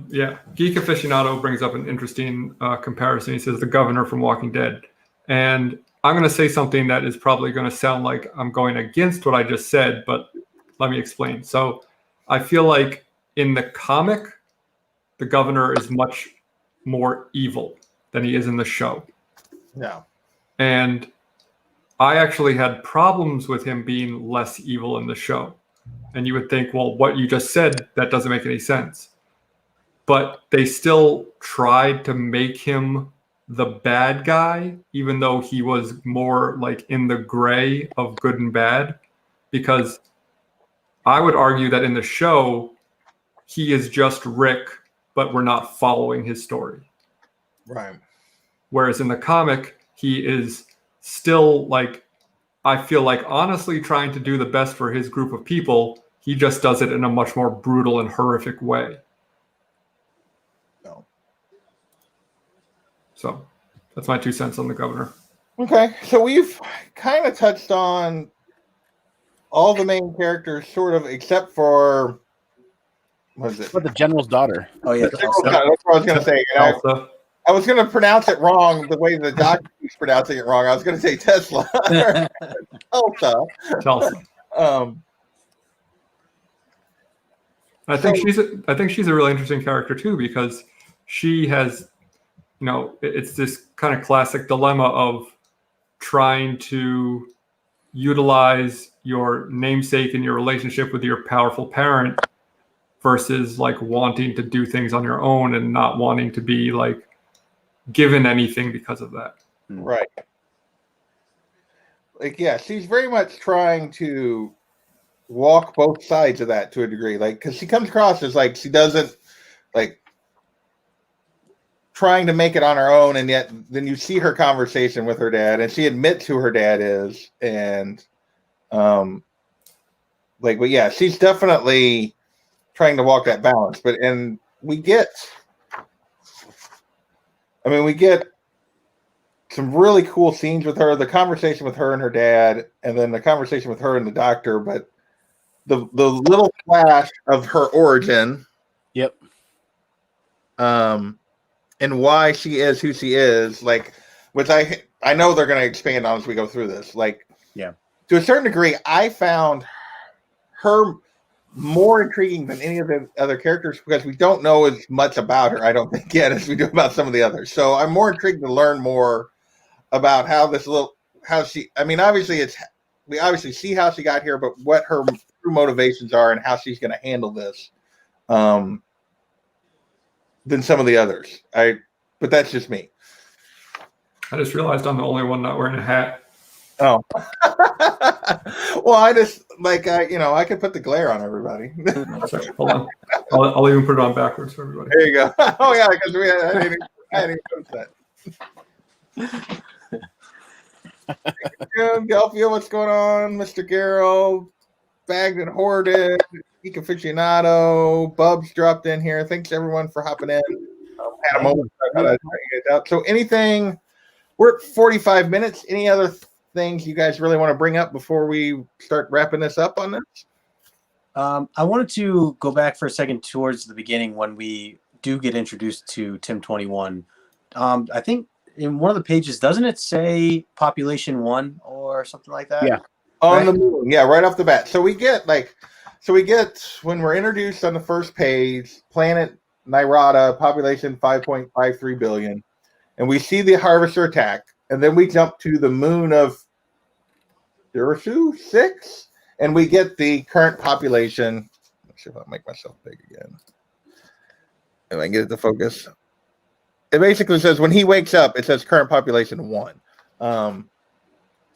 Yeah, Geek Aficionado brings up an interesting comparison. He says the governor from Walking Dead. And I'm going to say something that is probably going to sound like I'm going against what I just said, but let me explain. So I feel like in the comic, the governor is much more evil than he is in the show. Yeah. And I actually had problems with him being less evil in the show. And you would think, well, what you just said, that doesn't make any sense. But they still tried to make him the bad guy, even though he was more like in the gray of good and bad. Because I would argue that in the show, he is just Rick, but we're not following his story. Right. Whereas in the comic, he is still like, I feel like honestly trying to do the best for his group of people. He just does it in a much more brutal and horrific way. No. So that's my 2 cents on the governor. Okay. So we've kind of touched on all the main characters, sort of, except for, what is it? But the general's daughter. Oh yeah, That's what I was going to say. And Elsa. I was going to pronounce it wrong the way the doctor keeps pronouncing it wrong. I was going to say Tesla. Elsa. Chelsea. I think she's a really interesting character too, because she has, it's this kind of classic dilemma of trying to utilize your namesake and your relationship with your powerful parent versus like wanting to do things on your own and not wanting to be like given anything because of that. Right. Like, yeah, she's very much trying to walk both sides of that to a degree. Like, because she comes across as like she doesn't like trying to make it on her own, and yet then you see her conversation with her dad, and she admits who her dad is, and but yeah, she's definitely trying to walk that balance. But we get some really cool scenes with her, the conversation with her and her dad, and then the conversation with her and the doctor, but the little flash of her origin. Yep. And why she is who she is, like, which I know they're going to expand on as we go through this. Like, yeah, to a certain degree, I found her more intriguing than any of the other characters because we don't know as much about her, I don't think, yet as we do about some of the others. So I'm more intrigued to learn more about we obviously see how she got here, but what her true motivations are and how she's going to handle this than some of the others. But that's just me. I just realized I'm the only one not wearing a hat. Oh. Well, I just I could put the glare on everybody. Sorry, hold on. I'll even put it on backwards for everybody. There you go. Oh yeah, because I didn't even notice that. Delphia, what's going on? Mr. Garrow, Bagged and Hoarded, Geek Aficionado, Bubs dropped in here. Thanks everyone for hopping in. Had a moment. So anything, we're at 45 minutes. Any other things you guys really want to bring up before we start wrapping this up on this? I wanted to go back for a second towards the beginning when we do get introduced to Tim 21. I think in one of the pages, doesn't it say Population 1 or something like that? Yeah. On the moon. Yeah, right off the bat. So we get when we're introduced on the first page, planet Nirada, population 5.53 billion, and we see the harvester attack, and then we jump to the moon of Urasu 6, and we get the current population. Let's see if I'll make myself big again. If I can get it to focus. It basically says when he wakes up, it says current population 1.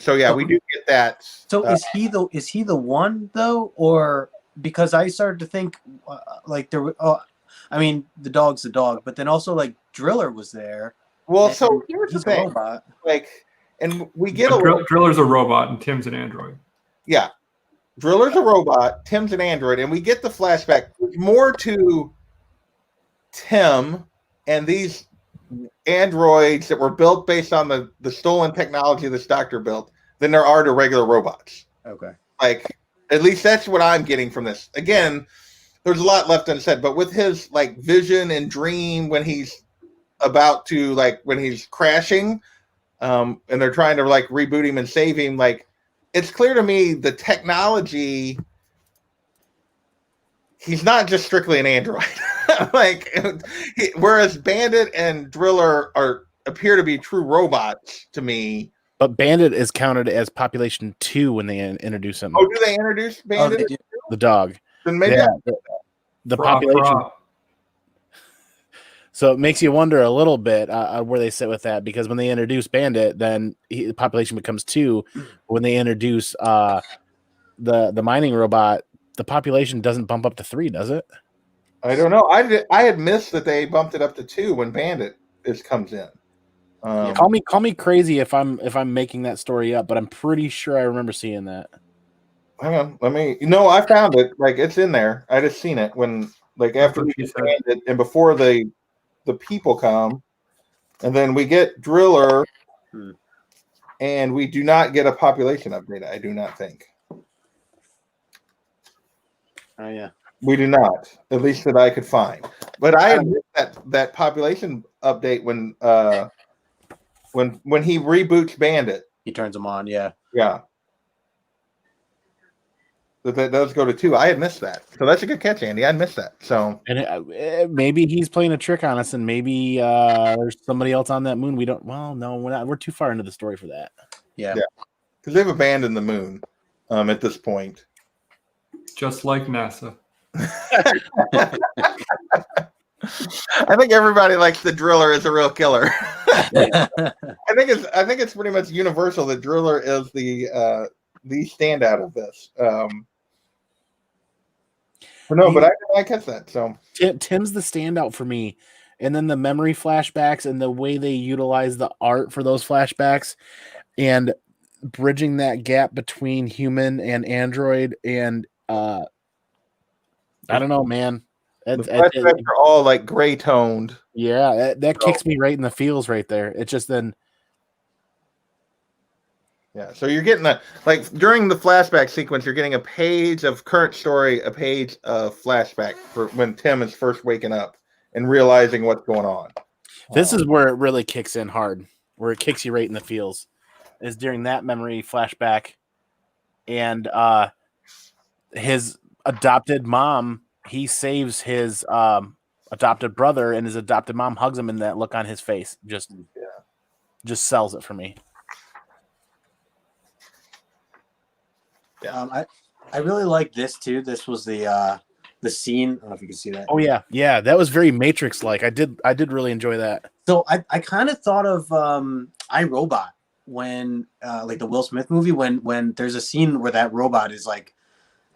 So yeah, we do get that. So is he the one though, or because I started to think like there were, the dog's the dog, but then also like Driller was there. Well, so here's the thing, and we get Driller's a robot and Tim's an android. Yeah, Driller's a robot, Tim's an android, and we get the flashback. There's more to Tim and these androids that were built based on the stolen technology this doctor built than there are to regular robots. Okay. Like, at least that's what I'm getting from this. Again, there's a lot left unsaid, but with his like vision and dream when he's about to when he's crashing, and they're trying to like reboot him and save him, like it's clear to me the technology. He's not just strictly an android. Whereas Bandit and Driller appear to be true robots to me. But Bandit is counted as population 2 when they introduce him. Oh, do they introduce Bandit? they do. The dog. Then maybe The Brah, population. brah. So it makes you wonder a little bit where they sit with that, because when they introduce Bandit, then the population becomes 2. When they introduce the mining robot, the population doesn't bump up to 3, does it? I don't know. I had missed that they bumped it up to 2 when Bandit comes in. Call me crazy if I'm making that story up, but I'm pretty sure I remember seeing that. Hang on, I found it. Like it's in there. I just seen it when after we get Bandit and before the people come, and then we get Driller, and we do not get a population update. I do not think. Oh yeah. We do not, at least that I could find. But I had missed that population update when he reboots Bandit. He turns them on. Yeah. Yeah. That does go to 2. I had missed that. So that's a good catch, Andy. I missed that. So and maybe he's playing a trick on us, and maybe there's somebody else on that moon. We don't. Well, no, we're not. We're too far into the story for that. Yeah. Because they've abandoned the moon at this point. Just like NASA. I think everybody likes the Driller as a real killer. I think it's pretty much universal that Driller is the standout of this. But I catch that. So Tim's the standout for me, and then the memory flashbacks and the way they utilize the art for those flashbacks, and bridging that gap between human and android, and I don't know, man. the flashbacks are all like gray toned. Yeah, that kicks me right in the feels right there. It's just then. Yeah, so you're getting during the flashback sequence, you're getting a page of current story, a page of flashback for when Tim is first waking up and realizing what's going on. This is where it really kicks in hard, where it kicks you right in the feels, is during that memory flashback, and his adopted mom, he saves his adopted brother, and his adopted mom hugs him, and that look on his face just sells it for me. Yeah. I really like this too. This was the scene. I don't know if you can see that. Oh yeah, that was very Matrix like. I did really enjoy that. So I kind of thought of iRobot when like the Will Smith movie when there's a scene where that robot is like,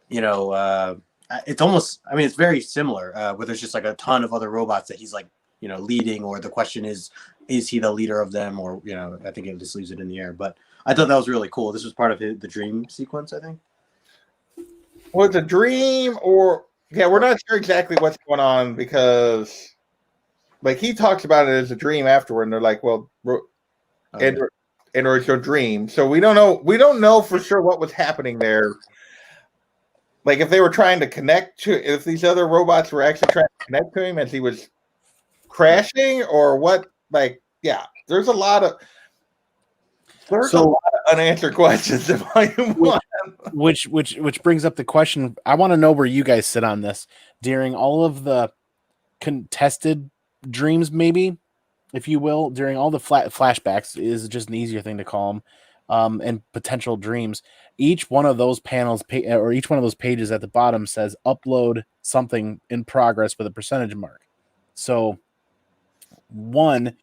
it's almost, I mean, it's very similar where there's just like a ton of other robots that he's like, leading, or the question is he the leader of them, or I think it just leaves it in the air. But I thought that was really cool. This was part of the dream sequence, I think. Well, it's a dream, or we're not sure exactly what's going on, because like he talks about it as a dream afterward, and they're like, well, androids don't dream, so we don't know for sure what was happening there. Like if they were trying to if these other robots were actually trying to connect to him as he was crashing, or what. There's a lot of unanswered questions in Volume 1. Which brings up the question. I want to know where you guys sit on this during all of the contested dreams, maybe, if you will, during all the flashbacks is just an easier thing to call them, and potential dreams. Each one of those panels or each one of those pages at the bottom says upload something in progress with a percentage mark. So, one,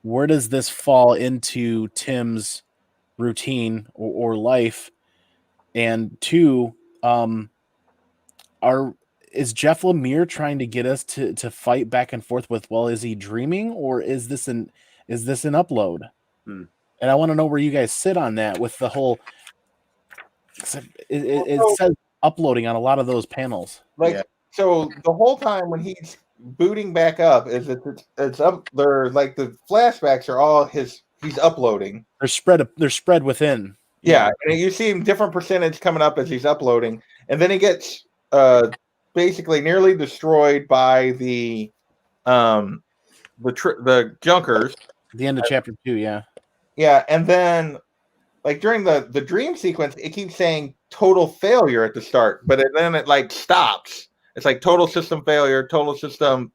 where does this fall into Tim's routine or life? And two, is Jeff Lemire trying to get us to fight back and forth with, well, is he dreaming, or is this an upload? And I want to know where you guys sit on that with the whole Except it says uploading on a lot of those panels. Like, Yeah. so the whole time when he's booting back up, it's up there. Like the flashbacks are all he's uploading. They're spread within. Yeah, and you see different percentage coming up as he's uploading, and then he gets basically nearly destroyed by the junkers. At the end of chapter 2, yeah. Yeah, and then like during the dream sequence, it keeps saying total failure at the start, but then it like stops. It's like total system failure, total system,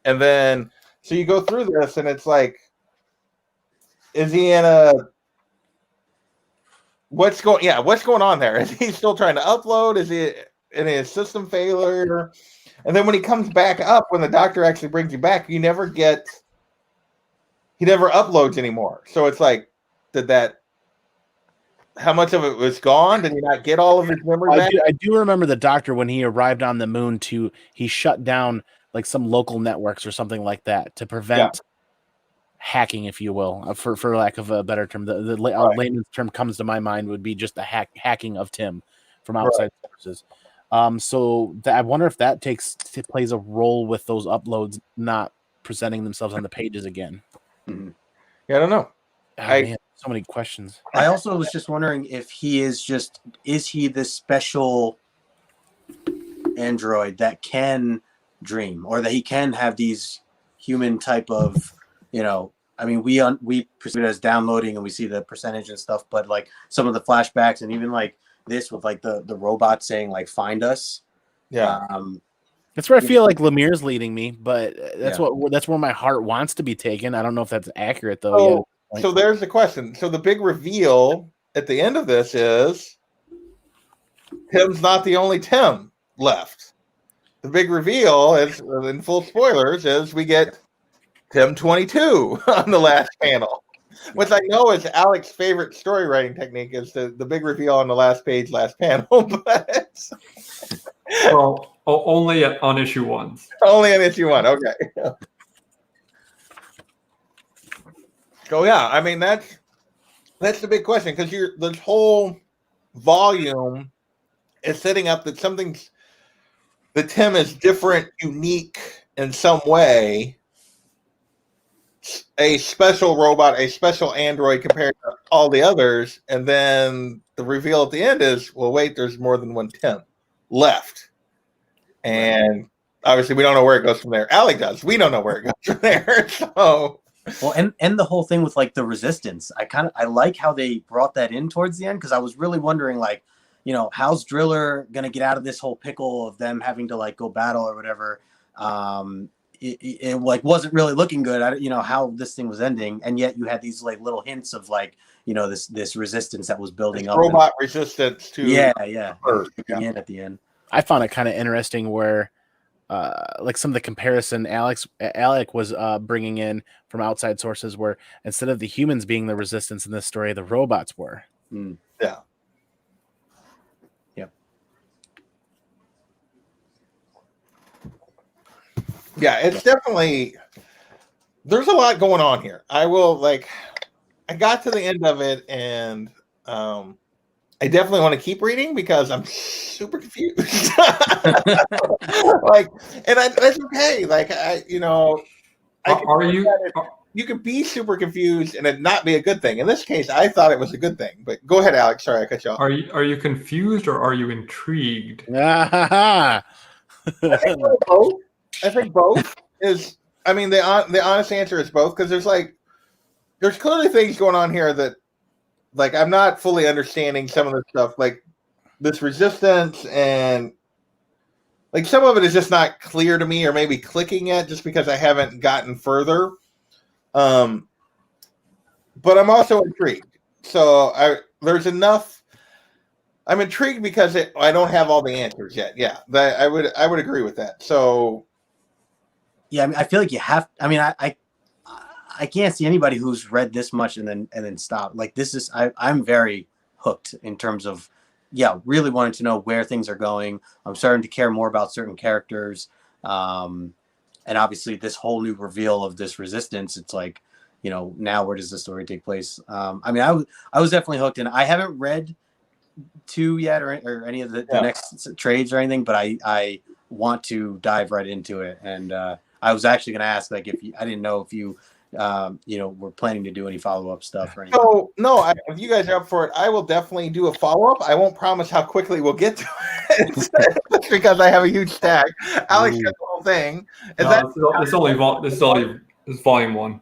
and then so you go through this, and it's like, is he in a what's going on there? Is he still trying to upload? Is he in a system failure? And then when he comes back up, when the doctor actually brings you back, he never uploads anymore. So it's like, how much of it was gone? Did he not get all of his memory back? I do remember the doctor when he arrived on the moon he shut down like some local networks or something like that to prevent hacking, if you will, for lack of a better term. The layman's term comes to my mind would be just the hacking of Tim from outside sources. So I wonder if that plays a role with those uploads not presenting themselves on the pages again. Mm-hmm. Yeah, I don't know. Man, so many questions. I also was just wondering if he is he this special android that can dream, or that he can have these human type of, I mean, we perceive it as downloading and we see the percentage and stuff, but like some of the flashbacks and even like this with like the robot saying like find us. Yeah. That's where I feel like Lemire's leading me, but that's where my heart wants to be taken. I don't know if that's accurate though. So there's the question. So the big reveal at the end of this is Tim's not the only Tim left. The big reveal is, in full spoilers, is we get Tim 22 on the last panel, which I know is Alex's favorite story writing technique, is the big reveal on the last page, last panel. But well, only on issue 1. Only on issue 1. Okay. So yeah, I mean that's the big question, because this whole volume is setting up that that Tim is different, unique in some way, a special robot, a special android compared to all the others, and then the reveal at the end is, well, wait, there's more than one Tim left, and obviously we don't know where it goes from there. Alec does. We don't know where it goes from there. So. Well, and the whole thing with like the resistance, I like how they brought that in towards the end, because I was really wondering, like, how's Driller gonna get out of this whole pickle of them having to like go battle or whatever. It like wasn't really looking good. How this thing was ending, and yet you had these like little hints of like this resistance that was building up. Robot resistance to in at the end. I found it kind of interesting where. Like some of the comparison Alec was bringing in from outside sources, where instead of the humans being the resistance in this story, the robots were. Yeah. Yep. Yeah, it's definitely, there's a lot going on here. I got to the end of it, and I definitely want to keep reading because I'm super confused. That's okay. You can be super confused and it not be a good thing. In this case, I thought it was a good thing. But go ahead, Alex. Sorry, I cut you off. Are you confused or are you intrigued? I think both is. I mean, the honest answer is both, because there's clearly things going on here that. Like, I'm not fully understanding some of the stuff, like this resistance, and like some of it is just not clear to me, or maybe clicking yet, just because I haven't gotten further. But I'm also intrigued. So there's enough. I'm intrigued because I don't have all the answers yet. Yeah, I would agree with that. So yeah, I mean, I feel like you have. I mean, I can't see anybody who's read this much and then stop. Like, this is I'm very hooked in terms of really wanting to know where things are going. I'm starting to care more about certain characters, and obviously this whole new reveal of this resistance. It's like, now where does the story take place? I mean, I was definitely hooked, and I haven't read two yet, or any of the Yeah. next trades or anything, but I want to dive right into it. And I was actually going to ask, like, I didn't know if you were planning to do any follow up stuff or anything. So no, if you guys are up for it, I will definitely do a follow up. I won't promise how quickly we'll get to it because I have a huge stack. Alex got the whole thing. Is that This is volume 1.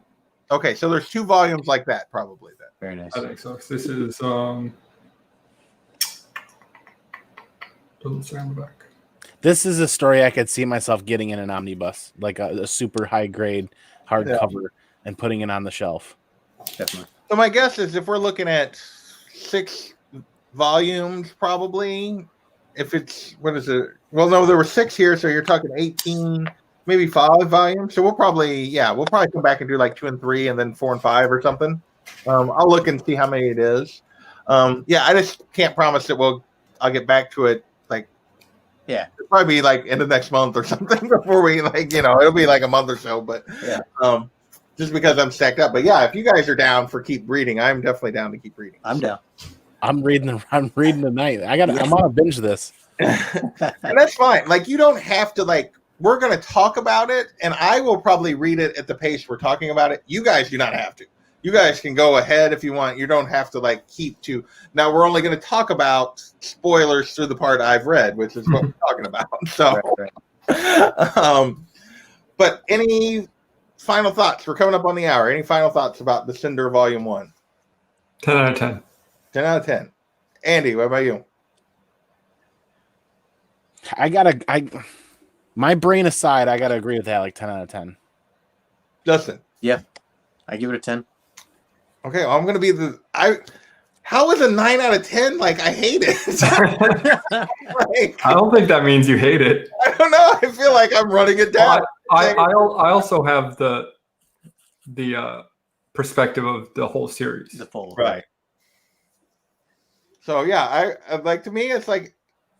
okay? So there's 2 volumes like that, probably then. Very nice. I think so. This is doesn't say on the back. This is a story I could see myself getting in an omnibus, like a super high grade hardcover, and putting it on the shelf. Definitely. So my guess is if we're looking at 6 volumes, probably. If it's what is it? Well, no, there were 6 here, so you're talking 18, maybe 5 volumes. So we'll probably come back and do like 2 and 3, and then 4 and 5 or something. I'll look and see how many it is. I just can't promise that I'll get back to it. Yeah, it'll probably be like in the next month or something before we it'll be like a month or so. But just because I'm stacked up. But yeah, if you guys are down for keep reading, I'm definitely down to keep reading. I'm down. I'm reading tonight. I'm on a binge this. And that's fine. Like, you don't have to, like, we're going to talk about it, and I will probably read it at the pace we're talking about it. You guys do not have to. You guys can go ahead if you want. You don't have to, like, keep to. Now, we're only going to talk about spoilers through the part I've read, which is what we're talking about. So, Right. But any final thoughts? We're coming up on the hour. Any final thoughts about The Cinder Volume 1? 10 out of 10. 10 out of 10. Andy, what about you? My brain aside, I gotta agree with that. Like 10 out of 10. Justin. Yeah, I give it a 10. Okay, well, I'm going to be how is a 9 out of 10? Like, I hate it. Like, I don't think that means you hate it. I don't know. I feel like I'm running it down. I also have the perspective of the whole series. The full. Right. So yeah, I like, to me it's like,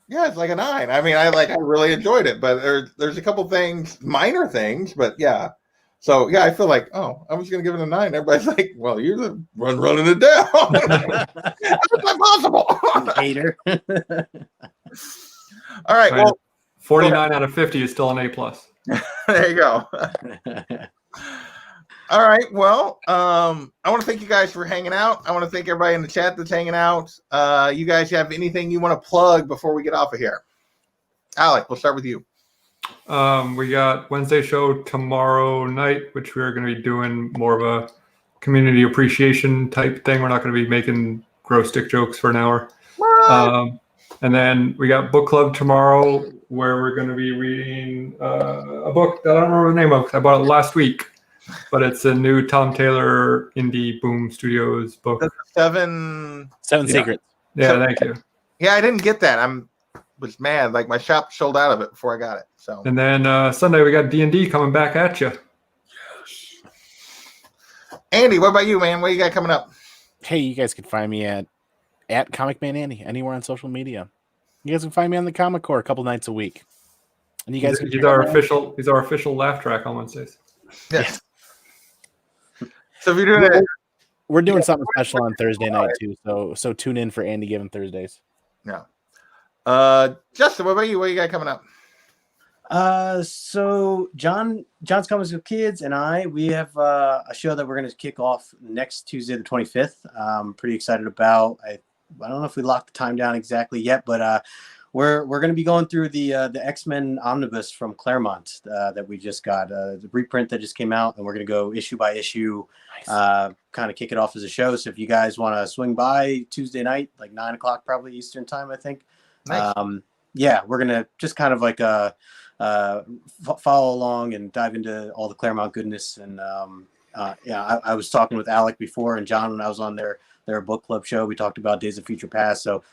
it's like a 9. I mean, I really enjoyed it, but there's a couple things, minor things, but yeah. So yeah, I feel like, I was gonna give it a 9. Everybody's like, well, you're the one running it down. That's not possible. Hater. All right, well, 49 out of 50 is still an A+. there you go. All right. Well, I want to thank you guys for hanging out. I want to thank everybody in the chat that's hanging out. You guys have anything you want to plug before we get off of here? Alec, we'll start with you. We got Wednesday show tomorrow night, which we're going to be doing more of a community appreciation type thing. We're not going to be making gross dick jokes for an hour. And then we got book club tomorrow, where we're going to be reading a book that I don't remember the name of because I bought it last week. But it's a new Tom Taylor Indie Boom Studios book. Seven Secrets. Yeah, thank you. Yeah, I didn't get that. Was mad. Like, my shop sold out of it before I got it. So. And then Sunday we got D&D coming back at you. Andy, what about you, man? What you got coming up? Hey, you guys can find me at Comic Man Andy anywhere on social media. You guys can find me on the Comic Core a couple nights a week. And you guys He's our official laugh track on Wednesdays. Yes. So if you're doing it, we're doing something special on Thursday night too. So tune in for Andy Given Thursdays. Yeah. Justin, what about you? What you got coming up? So John's Comics with Kids and we have a show that we're going to kick off next Tuesday, the 25th. I'm pretty excited about. I don't know if we locked the time down exactly yet, but we're going to be going through the X-Men omnibus from Claremont that we just got, the reprint that just came out, and we're going to go issue by issue, kind of kick it off as a show. So if you guys want to swing by Tuesday night, like 9:00 probably Eastern time, I think. Nice. We're going to just kind of like follow along and dive into all the Claremont goodness. And I was talking with Alec before and John when I was on their book club show. We talked about Days of Future Past. So,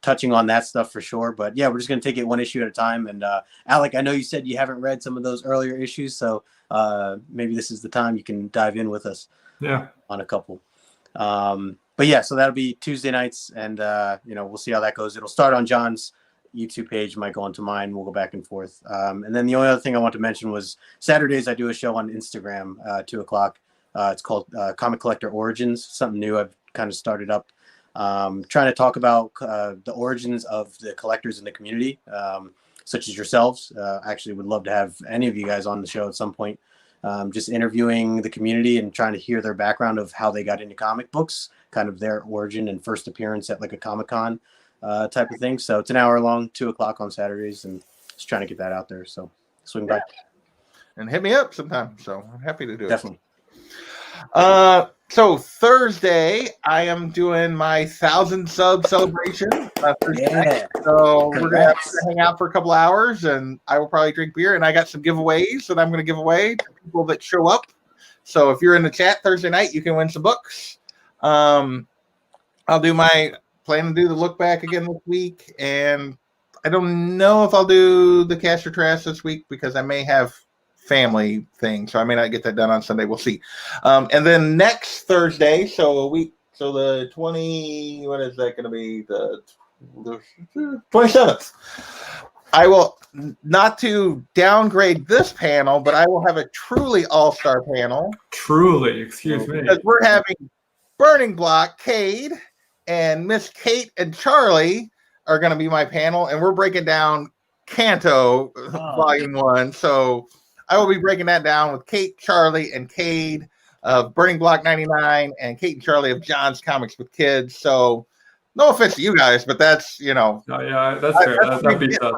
touching on that stuff for sure. But yeah, we're just going to take it one issue at a time. And Alec, I know you said you haven't read some of those earlier issues. So maybe this is the time you can dive in with us on a couple. But yeah, so that'll be Tuesday nights. And, we'll see how that goes. It'll start on John's YouTube page, might go onto mine. We'll go back and forth. And then the only other thing I want to mention was Saturdays I do a show on Instagram, 2:00. It's called Comic Collector Origins, something new I've kind of started up. trying to talk about the origins of the collectors in the community, such as yourselves. Actually, would love to have any of you guys on the show at some point. Just interviewing the community and trying to hear their background of how they got into comic books, kind of their origin and first appearance at like a Comic-Con type of thing. So it's an hour long, 2:00 on Saturdays, and just trying to get that out there. So swing by. And hit me up sometime. So I'm happy to do Definitely. it. So Thursday, I am doing my 1,000 sub celebration. Thursday night. Yeah. So we're gonna Congrats. hang out for a couple hours, and I will probably drink beer. And I got some giveaways that I'm going to give away to people that show up. So if you're in the chat Thursday night, you can win some books. I'll do my plan to do the look back again this week, and I don't know if I'll do the Cash or Trash this week because I may have family thing, so I may not get that done on Sunday. We'll see. And then next Thursday, so a week, so the 20, what is that going to be? The 27th. I will, not to downgrade this panel, but I will have a truly all-star panel. Truly, excuse me. Because we're having Burning Block, Cade, and Miss Kate and Charlie are going to be my panel, and we're breaking down Kanto Volume 1. So I will be breaking that down with Kate, Charlie, and Cade of Burning Block 99, and Kate and Charlie of John's Comics with Kids. So no offense to you guys, but that's, you know. Yeah, that's fair. That beats us.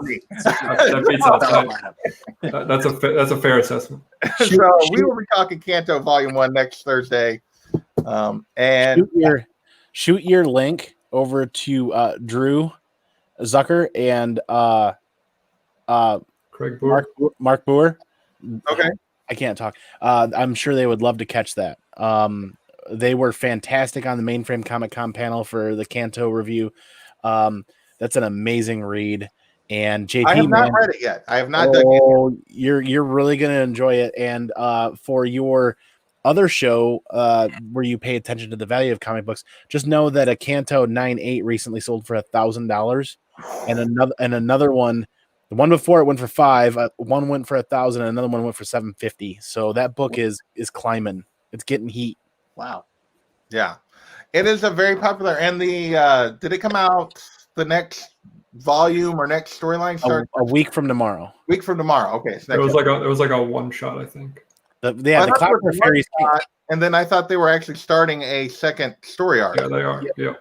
That beats us. That's a fair assessment. So we will be talking Kanto Volume 1 next Thursday. And shoot your link over to Drew Zucker and Craig Boer. Mark Boer. okay. I can't talk. I'm sure they would love to catch that. They were fantastic on the Mainframe Comic-Con panel for the Kanto review. That's an amazing read. And JP, I have not read it yet. I have not done it. Oh, you're really gonna enjoy it. And for your other show where you pay attention to the value of comic books, just know that a Kanto 9.8 recently sold for $1,000, and another one. The one before it went for $5,000, one went for $1,000, and another one went for $750. So that book is climbing. It's getting heat. Wow. Yeah, it is a very popular. And the did it come out the next volume or next storyline start A week from tomorrow. week from tomorrow? Okay, so It was next like a one shot, I think. I The thought it was Clockwork one Fairies. shot, and then I thought they were actually starting a second story arc. Yeah, they are. Yeah.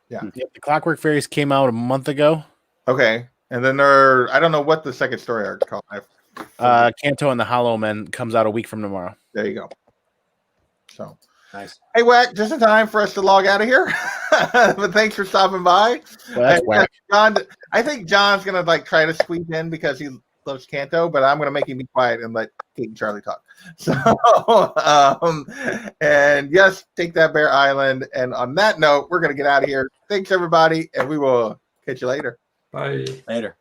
Yep, the Clockwork Fairies came out a month ago. Okay, and then I don't know what the second story arc is called. Kanto and the Hollow Men comes out a week from tomorrow. There you go. So. Nice. Hey, Whack, just in time for us to log out of here. But thanks for stopping by. Well, that's whack. John, I think John's going to try to squeeze in because he loves Kanto, but I'm going to make him be quiet and let Kate and Charlie talk. So, and yes, take that Bear Island. And on that note, we're going to get out of here. Thanks, everybody, and we will catch you later. Bye. Later.